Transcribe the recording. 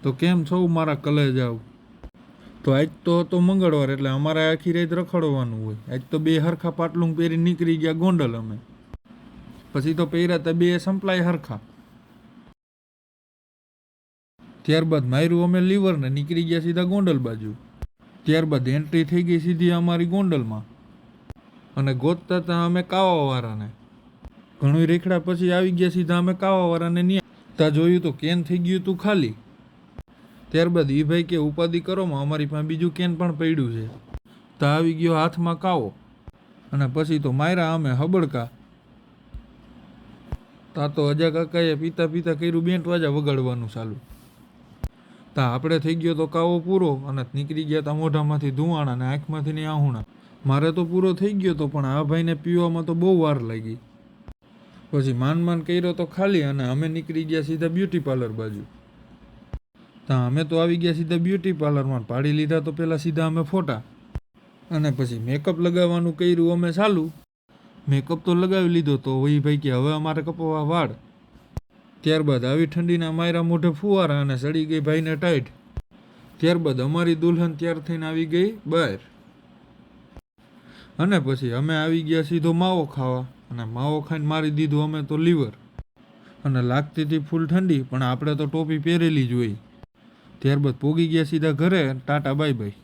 તો કેમ છો મારા કલેજાઓ? તો આજ તો હતો મંગળવાર એટલે અમારે આખી રાત રખડવાનું હોય. આજ તો બે હરખા પાટલું પહેરી નીકળી ગયા ગોંડલ અમે. પછી તો પહેર્યા હતા બે સંપલાય હરખા. ત્યારબાદ માર્યું અમે લીવર ને નીકળી ગયા સીધા ગોંડલ બાજુ. ત્યારબાદ એન્ટ્રી થઈ ગઈ સીધી અમારી ગોંડલમાં અને ગોતતા હતા અમે કાવાવાળાને. ઘણું રેખડા પછી આવી ગયા સીધા અમે કાવાવાળાને ન્યા. ત્યાં જોયું તો કેન થઈ ગયું તું ખાલી. ત્યારબાદ એ ભાઈ કે ઉપાધિ કરોમાં અમારી પાસે બીજું કેન પણ પડ્યું છે. ત્યાં આવી ગયો હાથમાં કાવો અને પછી તો માર્યા અમે હબડકા. ત્યાં તો અજા કાકાએ પીતા પીતા કર્યું બેન્ટ વાજા વગાડવાનું ચાલુ. ત્યાં આપણે થઈ ગયો તો કાવો પૂરો અને નીકળી ગયા તા મોઢામાંથી ધુવાણા ને આંખમાંથી ને આહુણા. મારે તો પૂરો થઈ ગયો તો પણ આ ભાઈને પીવામાં તો બહુ વાર લાગી. પછી માન કર્યો તો ખાલી અને અમે નીકળી ગયા સીધા બ્યુટી પાર્લર બાજુ. ત્યાં અમે તો આવી ગયા સીધા બ્યુટી પાર્લરમાં પાડી લીધા તો પહેલાં સીધા અમે ફોટા અને પછી મેકઅપ લગાવવાનું કર્યું અમે ચાલુ. મેકઅપ તો લગાવી લીધો તો વહી ભાઈ કે હવે અમારે કપાવવા વાળ. ત્યારબાદ આવી ઠંડીના માયરા મોઢે ફુવારા અને સડી ગઈ ભાઈને ટાઈટ. ત્યારબાદ અમારી દુલ્હન તૈયાર થઈને આવી ગઈ બહાર અને પછી અમે આવી ગયા સીધો માવો ખાવા અને માવો ખાઈને મારી દીધું અમે તો લીવર. અને લાગતી હતી ફૂલ ઠંડી પણ આપણે તો ટોપી પહેરેલી જ હોય. ત્યારબાદ પોગી ગયા સીધા ઘરે. Tata bye bye.